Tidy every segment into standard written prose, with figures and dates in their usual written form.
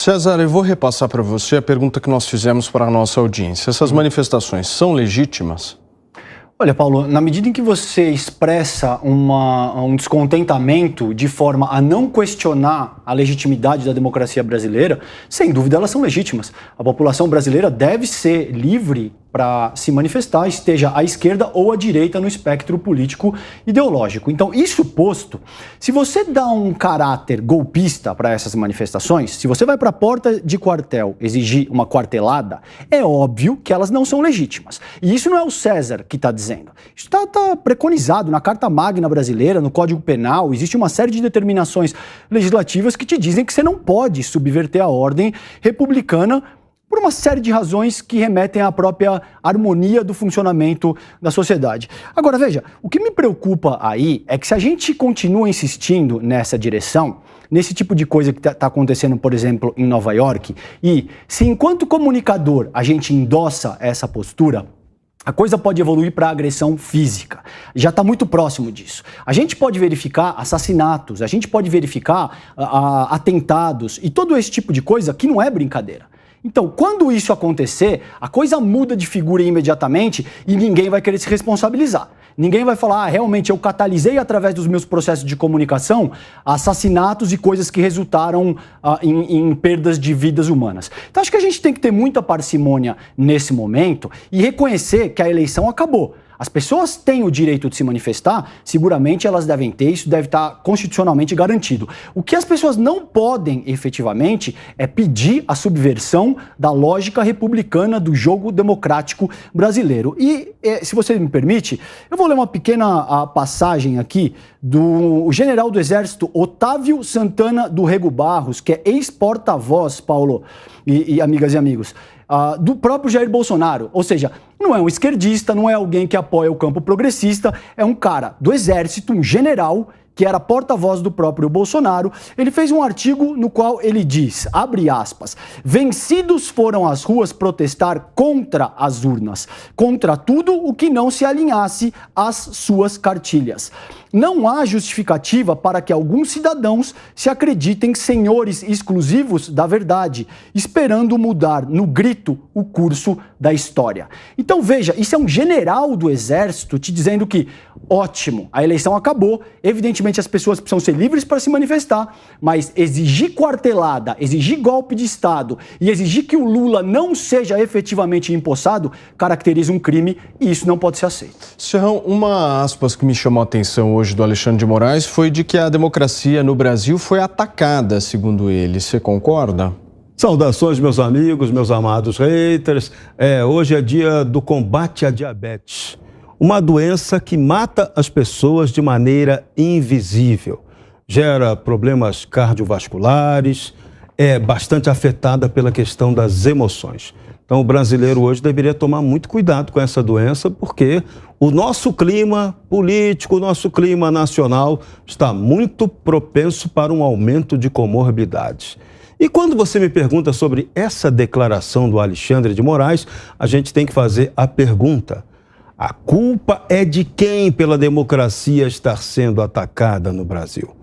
César, eu vou repassar para você a pergunta que nós fizemos para a nossa audiência. Essas manifestações são legítimas? Olha, Paulo, na medida em que você expressa um descontentamento de forma a não questionar a legitimidade da democracia brasileira, sem dúvida elas são legítimas. A população brasileira deve ser livre para se manifestar, esteja à esquerda ou à direita no espectro político ideológico. Então, isso posto, se você dá um caráter golpista para essas manifestações, se você vai para a porta de quartel exigir uma quartelada, é óbvio que elas não são legítimas. E isso não é o César que está dizendo. Isso está preconizado na Carta Magna brasileira, no Código Penal. Existe uma série de determinações legislativas que te dizem que você não pode subverter a ordem republicana por uma série de razões que remetem à própria harmonia do funcionamento da sociedade. Agora, veja, o que me preocupa aí é que se a gente continua insistindo nessa direção, nesse tipo de coisa que está acontecendo, por exemplo, em Nova York, e se enquanto comunicador a gente endossa essa postura, a coisa pode evoluir para agressão física. Já está muito próximo disso. A gente pode verificar assassinatos, a gente pode verificar atentados e todo esse tipo de coisa que não é brincadeira. Então, quando isso acontecer, a coisa muda de figura imediatamente e ninguém vai querer se responsabilizar. Ninguém vai falar, realmente eu catalisei através dos meus processos de comunicação assassinatos e coisas que resultaram em perdas de vidas humanas. Então, acho que a gente tem que ter muita parcimônia nesse momento e reconhecer que a eleição acabou. As pessoas têm o direito de se manifestar, seguramente elas devem ter, isso deve estar constitucionalmente garantido. O que as pessoas não podem, efetivamente, é pedir a subversão da lógica republicana do jogo democrático brasileiro. E, se você me permite, eu vou ler uma pequena passagem aqui do general do Exército Otávio Santana do Rego Barros, que é ex-porta-voz, Paulo e amigas e amigos, do próprio Jair Bolsonaro. Ou seja, não é um esquerdista, não é alguém que apoia o campo progressista, é um cara do Exército, um general, que era porta-voz do próprio Bolsonaro. Ele fez um artigo no qual ele diz, abre aspas, vencidos foram às ruas protestar contra as urnas, contra tudo o que não se alinhasse às suas cartilhas. Não há justificativa para que alguns cidadãos se acreditem senhores exclusivos da verdade, esperando mudar no grito o curso da história. Então veja, isso é um general do Exército te dizendo que, ótimo, a eleição acabou, evidentemente as pessoas precisam ser livres para se manifestar, mas exigir quartelada, exigir golpe de Estado e exigir que o Lula não seja efetivamente empossado caracteriza um crime e isso não pode ser aceito. Serrão, uma aspas que me chamou a atenção hoje do Alexandre de Moraes foi de que a democracia no Brasil foi atacada, segundo ele. Você concorda? Saudações, meus amigos, meus amados haters. Hoje é dia do combate à diabetes. Uma doença que mata as pessoas de maneira invisível. Gera problemas cardiovasculares, é bastante afetada pela questão das emoções. Então, o brasileiro hoje deveria tomar muito cuidado com essa doença, porque o nosso clima político, o nosso clima nacional está muito propenso para um aumento de comorbidades. E quando você me pergunta sobre essa declaração do Alexandre de Moraes, a gente tem que fazer a pergunta: a culpa é de quem pela democracia estar sendo atacada no Brasil?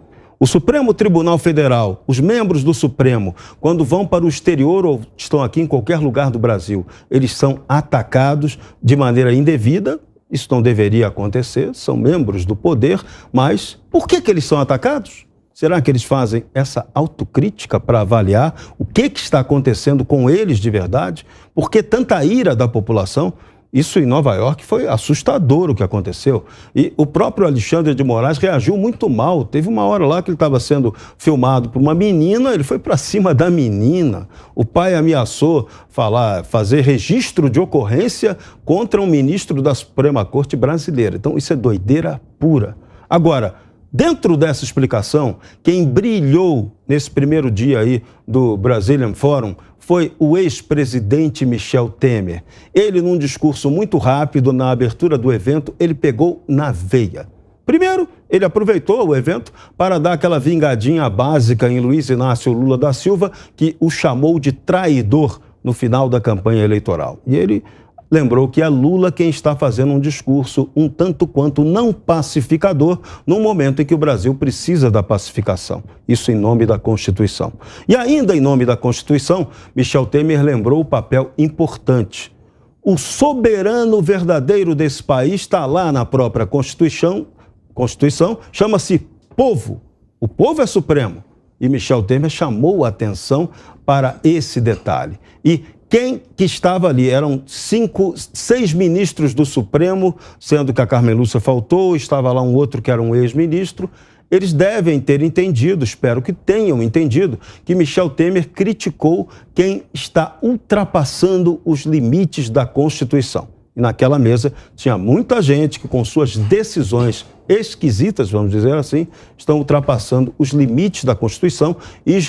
O Supremo Tribunal Federal, os membros do Supremo, quando vão para o exterior ou estão aqui em qualquer lugar do Brasil, eles são atacados de maneira indevida. Isso não deveria acontecer, são membros do poder, mas por que eles são atacados? Será que eles fazem essa autocrítica para avaliar o que está acontecendo com eles de verdade? Por que tanta ira da população? Isso em Nova York foi assustador o que aconteceu. E o próprio Alexandre de Moraes reagiu muito mal. Teve uma hora lá que ele estava sendo filmado por uma menina, ele foi para cima da menina. O pai ameaçou fazer registro de ocorrência contra um ministro da Suprema Corte brasileira. Então isso é doideira pura. Agora, dentro dessa explicação, quem brilhou nesse primeiro dia aí do Brazilian Forum foi o ex-presidente Michel Temer. Ele, num discurso muito rápido na abertura do evento, ele pegou na veia. Primeiro, ele aproveitou o evento para dar aquela vingadinha básica em Luiz Inácio Lula da Silva, que o chamou de traidor no final da campanha eleitoral. E ele lembrou que é Lula quem está fazendo um discurso um tanto quanto não pacificador num momento em que o Brasil precisa da pacificação. Isso em nome da Constituição. E ainda em nome da Constituição, Michel Temer lembrou o papel importante. O soberano verdadeiro desse país está lá na própria Constituição, chama-se povo. O povo é supremo. E Michel Temer chamou a atenção para esse detalhe. E quem que estava ali? Eram 6 ministros do Supremo, sendo que a Carmen Lúcia faltou, estava lá um outro que era um ex-ministro. Eles devem ter entendido, espero que tenham entendido, que Michel Temer criticou quem está ultrapassando os limites da Constituição. E naquela mesa tinha muita gente que, com suas decisões esquisitas, vamos dizer assim, estão ultrapassando os limites da Constituição e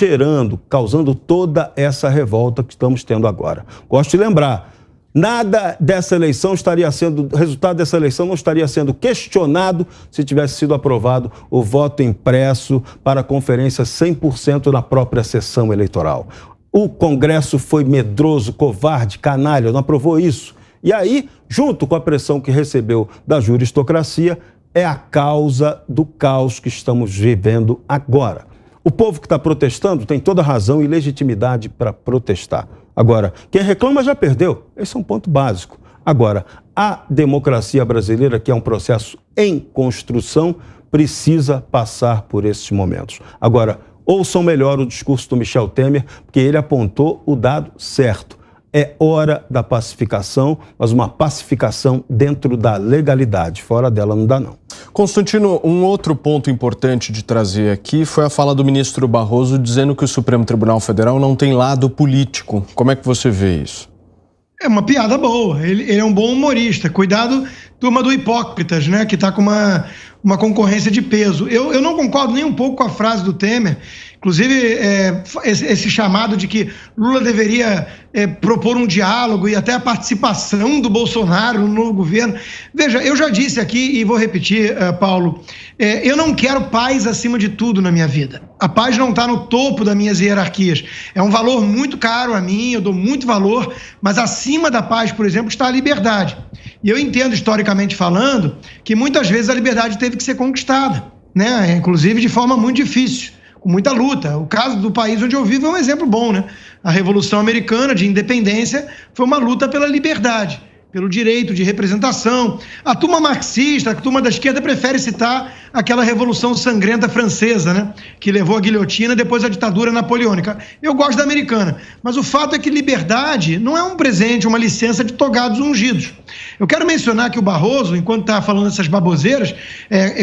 causando toda essa revolta que estamos tendo agora. Gosto de lembrar, nada dessa eleição o resultado dessa eleição não estaria sendo questionado se tivesse sido aprovado o voto impresso para a conferência 100% na própria sessão eleitoral. O Congresso foi medroso, covarde, canalha, não aprovou isso. E aí, junto com a pressão que recebeu da juristocracia, é a causa do caos que estamos vivendo agora. O povo que está protestando tem toda razão e legitimidade para protestar. Agora, quem reclama já perdeu. Esse é um ponto básico. Agora, a democracia brasileira, que é um processo em construção, precisa passar por esses momentos. Agora, ouçam melhor o discurso do Michel Temer, porque ele apontou o dado certo. É hora da pacificação, mas uma pacificação dentro da legalidade. Fora dela não dá, não. Constantino, um outro ponto importante de trazer aqui foi a fala do ministro Barroso dizendo que o Supremo Tribunal Federal não tem lado político. Como é que você vê isso? É uma piada boa. Ele é um bom humorista. Cuidado, turma do Hipócritas, né? Que está com uma concorrência de peso. Eu não concordo nem um pouco com a frase do Temer. Inclusive, esse chamado de que Lula deveria propor um diálogo e até a participação do Bolsonaro no novo governo. Veja, eu já disse aqui e vou repetir, Paulo, eu não quero paz acima de tudo na minha vida. A paz não está no topo das minhas hierarquias. É um valor muito caro a mim, eu dou muito valor, mas acima da paz, por exemplo, está a liberdade. E eu entendo, historicamente falando, que muitas vezes a liberdade teve que ser conquistada, né? Inclusive de forma muito difícil, com muita luta. O caso do país onde eu vivo é um exemplo bom, né? A Revolução Americana de Independência foi uma luta pela liberdade, pelo direito de representação. A turma marxista, a turma da esquerda prefere citar aquela Revolução Sangrenta Francesa, né? Que levou a guilhotina, depois a ditadura napoleônica. Eu gosto da americana, mas o fato é que liberdade não é um presente, uma licença de togados ungidos. Eu quero mencionar que o Barroso, enquanto está falando essas baboseiras,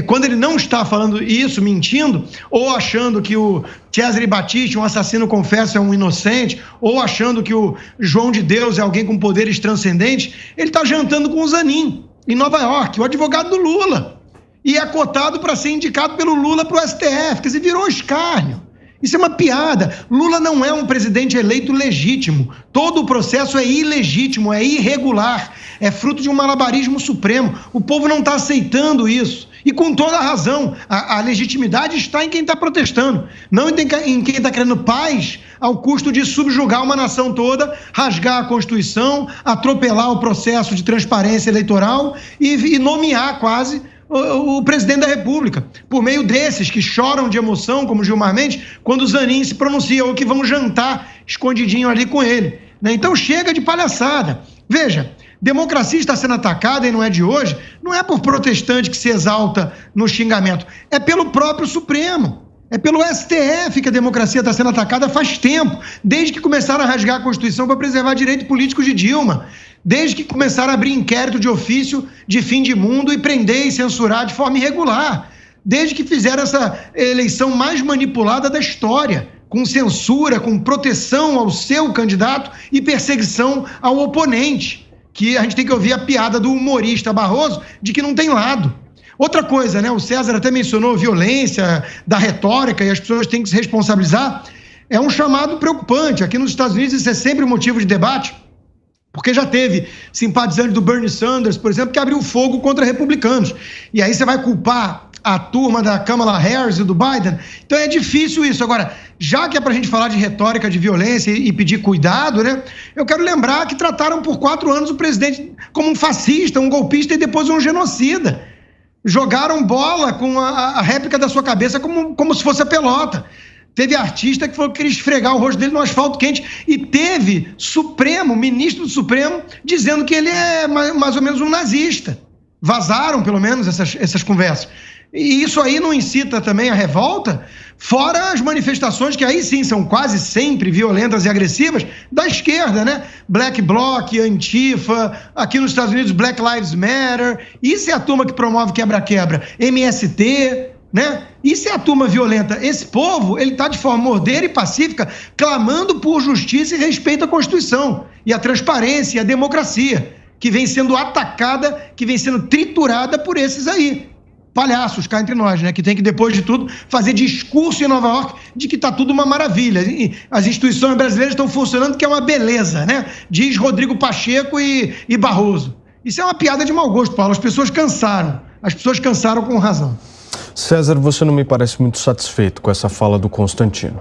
quando ele não está falando isso, mentindo, ou achando que o Cesare Battisti, um assassino confesso, é um inocente, ou achando que o João de Deus é alguém com poderes transcendentes, ele está jantando com o Zanin, em Nova York, o advogado do Lula. E é cotado para ser indicado pelo Lula para o STF, quer dizer, virou escárnio. Isso é uma piada. Lula não é um presidente eleito legítimo. Todo o processo é ilegítimo, é irregular, é fruto de um malabarismo supremo. O povo não está aceitando isso. E com toda a razão, a legitimidade está em quem está protestando, não em quem está querendo paz ao custo de subjugar uma nação toda, rasgar a Constituição, atropelar o processo de transparência eleitoral e nomear quase o presidente da República, por meio desses que choram de emoção, como Gilmar Mendes, quando o Zanin se pronuncia, ou que vão jantar escondidinho ali com ele. Então chega de palhaçada. Veja, democracia está sendo atacada, e não é de hoje, não é por protestante que se exalta no xingamento, é pelo próprio Supremo. É pelo STF que a democracia está sendo atacada faz tempo, desde que começaram a rasgar a Constituição para preservar direitos políticos de Dilma, desde que começaram a abrir inquérito de ofício de fim de mundo e prender e censurar de forma irregular, desde que fizeram essa eleição mais manipulada da história, com censura, com proteção ao seu candidato e perseguição ao oponente, que a gente tem que ouvir a piada do humorista Barroso de que não tem lado. Outra coisa, né? O César até mencionou violência da retórica e as pessoas têm que se responsabilizar. É um chamado preocupante. Aqui nos Estados Unidos isso é sempre motivo de debate, porque já teve simpatizantes do Bernie Sanders, por exemplo, que abriu fogo contra republicanos. E aí você vai culpar a turma da Kamala Harris e do Biden. Então é difícil isso. Agora, já que é pra gente falar de retórica de violência e pedir cuidado, né? Eu quero lembrar que trataram por 4 anos o presidente como um fascista, um golpista e depois um genocida. Jogaram bola com a réplica da sua cabeça como se fosse a pelota. Teve artista que falou que queria esfregar o rosto dele no asfalto quente e teve ministro do Supremo, dizendo que ele é mais ou menos um nazista. Vazaram, pelo menos, essas conversas. E isso aí não incita também a revolta? Fora as manifestações, que aí sim são quase sempre violentas e agressivas, da esquerda, né? Black Bloc, Antifa, aqui nos Estados Unidos, Black Lives Matter. Isso é a turma que promove quebra-quebra. MST, né? Isso é a turma violenta. Esse povo, ele está de forma ordeira e pacífica, clamando por justiça e respeito à Constituição, e à transparência e à democracia, que vem sendo atacada, que vem sendo triturada por esses aí. Palhaços cá entre nós, né? Que tem que, depois de tudo, fazer discurso em Nova York de que está tudo uma maravilha. E as instituições brasileiras estão funcionando, que é uma beleza, né? Diz Rodrigo Pacheco e Barroso. Isso é uma piada de mau gosto, Paulo. As pessoas cansaram. As pessoas cansaram com razão. César, você não me parece muito satisfeito com essa fala do Constantino.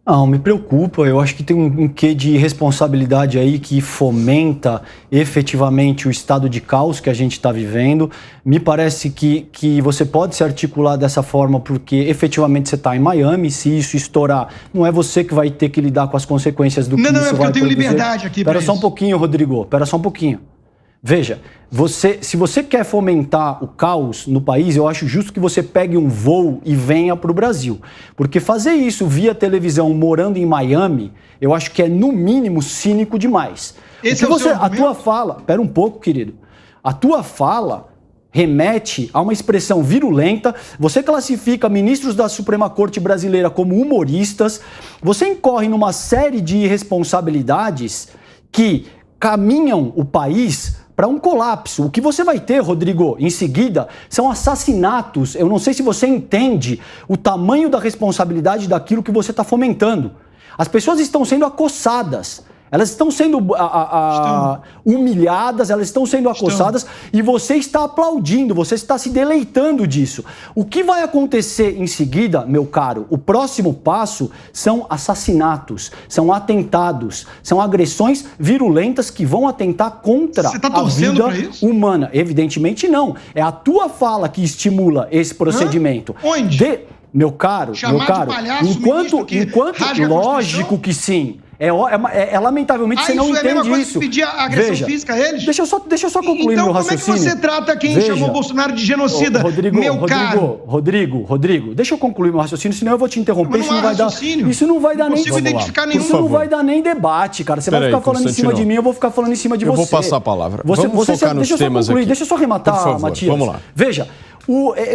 Não, me preocupa. Eu acho que tem um quê de responsabilidade aí que fomenta efetivamente o estado de caos que a gente está vivendo. Me parece que você pode se articular dessa forma porque efetivamente você está em Miami. Se isso estourar, não é você que vai ter que lidar com as consequências do que isso vai produzir. Não, é porque eu tenho liberdade aqui para isso. Espera só um pouquinho, Rodrigo. Espera só um pouquinho. Veja, se você quer fomentar o caos no país, eu acho justo que você pegue um voo e venha para o Brasil. Porque fazer isso via televisão morando em Miami, eu acho que é no mínimo cínico demais. Esse é o seu argumento? A tua fala, espera um pouco, querido, a tua fala remete a uma expressão virulenta, você classifica ministros da Suprema Corte brasileira como humoristas, você incorre numa série de irresponsabilidades que caminham o país para um colapso. O que você vai ter, Rodrigo, em seguida, são assassinatos. Eu não sei se você entende o tamanho da responsabilidade daquilo que você está fomentando. As pessoas estão sendo acossadas. Elas estão sendo humilhadas, elas estão sendo acossadas e você está aplaudindo, você está se deleitando disso. O que vai acontecer em seguida, meu caro? O próximo passo são assassinatos, são atentados, são agressões virulentas que vão atentar contra a vida humana. Evidentemente não. É a tua fala que estimula esse procedimento. Onde? Meu caro, enquanto lógico que sim. Lamentavelmente você não entende isso. É a mesma coisa que pedir agressão física a eles? Deixa eu só concluir meu raciocínio. Então como é que você trata quem chamou Bolsonaro de genocida, caro? Rodrigo, deixa eu concluir meu raciocínio, senão eu vou te interromper. Isso não vai dar nem debate, cara. Você vai ficar falando em cima de mim, eu vou ficar falando em cima de você. Eu vou passar a palavra. Vamos focar nos temas aqui. Deixa eu só rematar, Matias. Vamos lá. Veja,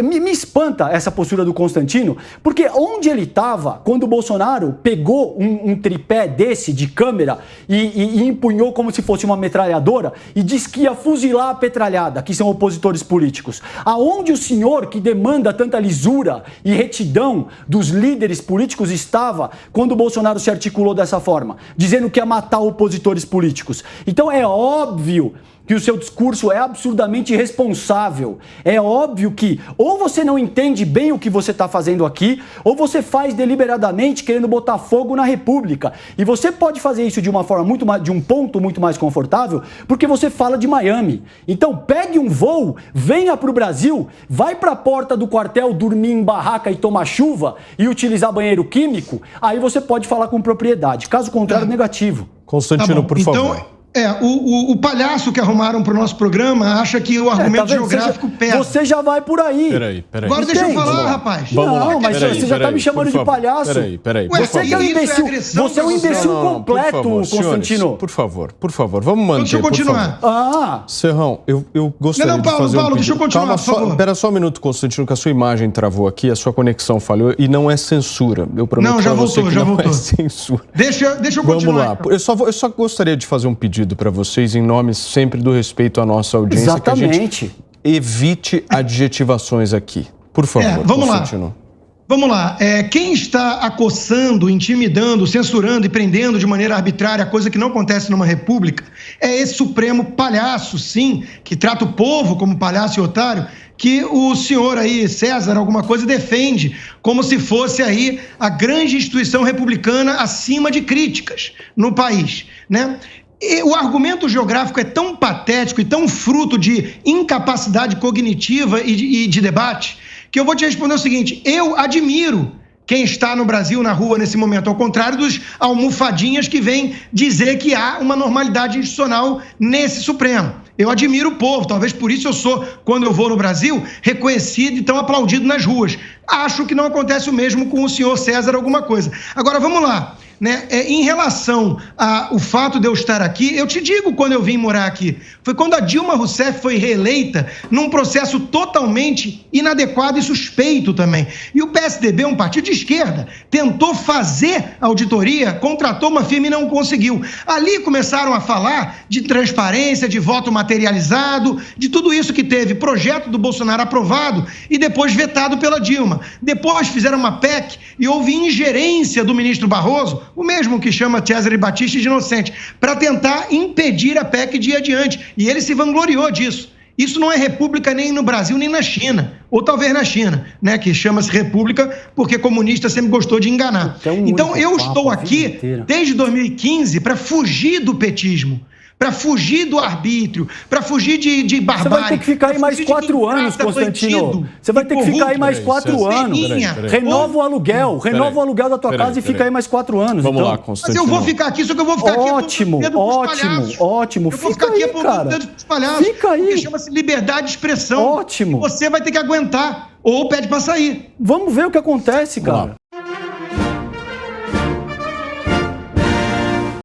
me espanta essa postura do Constantino, porque onde ele estava quando o Bolsonaro pegou um tripé desse de câmera e empunhou como se fosse uma metralhadora e disse que ia fuzilar a petralhada, que são opositores políticos? Aonde o senhor que demanda tanta lisura e retidão dos líderes políticos estava quando o Bolsonaro se articulou dessa forma, dizendo que ia matar opositores políticos? Então é óbvio que o seu discurso é absurdamente irresponsável. É óbvio que ou você não entende bem o que você está fazendo aqui, ou você faz deliberadamente querendo botar fogo na República. E você pode fazer isso de uma forma de um ponto muito mais confortável, porque você fala de Miami. Então pegue um voo, venha para o Brasil, vai para a porta do quartel dormir em barraca e tomar chuva e utilizar banheiro químico, aí você pode falar com propriedade. Caso contrário, negativo. Constantino, por favor. O palhaço que arrumaram para o nosso programa acha que o argumento geográfico pesa. Você já vai por aí. Peraí. Agora deixa eu falar, rapaz. Não, mas você já está me chamando de palhaço. Peraí. Você que é um imbecil. Você é um imbecil completo, Constantino. Por favor. Vamos manter. Deixa eu continuar. Serrão, eu gostaria de fazer um pedido. Deixa eu continuar, por favor. Espera só um minuto, Constantino, que a sua imagem travou aqui, a sua conexão falhou e não é censura. Eu prometo para você que não é censura. Deixa eu continuar. Vamos lá. Eu só gostaria de fazer um pedido para vocês, em nome sempre do respeito à nossa audiência. Exatamente. Que a gente evite adjetivações aqui. Por favor, Vamos lá. Quem está acossando, intimidando, censurando e prendendo de maneira arbitrária, coisa que não acontece numa república, é esse Supremo palhaço, sim, que trata o povo como palhaço e otário, que o senhor aí, César, alguma coisa, defende como se fosse aí a grande instituição republicana acima de críticas no país, né? E o argumento geográfico é tão patético e tão fruto de incapacidade cognitiva e de debate, que eu vou te responder o seguinte: eu admiro quem está no Brasil, na rua, nesse momento, ao contrário dos almofadinhas que vêm dizer que há uma normalidade institucional nesse Supremo. Eu admiro o povo, talvez por isso eu sou, quando eu vou no Brasil, reconhecido e tão aplaudido nas ruas. Acho que não acontece o mesmo com o senhor César alguma coisa. Agora, vamos lá. Né? Em relação ao fato de eu estar aqui, eu te digo quando eu vim morar aqui. Foi quando a Dilma Rousseff foi reeleita num processo totalmente inadequado e suspeito também. E o PSDB, um partido de esquerda, tentou fazer auditoria, contratou uma firma e não conseguiu. Ali começaram a falar de transparência, de voto materializado, de tudo isso que teve projeto do Bolsonaro aprovado e depois vetado pela Dilma. Depois fizeram uma PEC e houve ingerência do ministro Barroso, o mesmo que chama Cesare Battisti de inocente, para tentar impedir a PEC de ir adiante. E ele se vangloriou disso. Isso não é república nem no Brasil, nem na China. Ou talvez na China, né, que chama-se república porque comunista sempre gostou de enganar. Então eu estou aqui desde 2015 para fugir do petismo, para fugir do arbítrio, para fugir de barbárie. Você vai ter que ficar aí mais 4 anos, Constantino. Você vai ter que ficar aí mais 4 anos. Renova o aluguel. Renova o aluguel da tua casa e fica aí mais 4 anos. Vamos lá, Constantino. Mas eu vou ficar aqui, só que eu vou ficar aqui... Ótimo. Eu vou ficar aqui apontando dedo pros palhaços. Fica aí. Porque chama-se liberdade de expressão. Ótimo. Você vai ter que aguentar ou pede para sair. Vamos ver o que acontece, cara.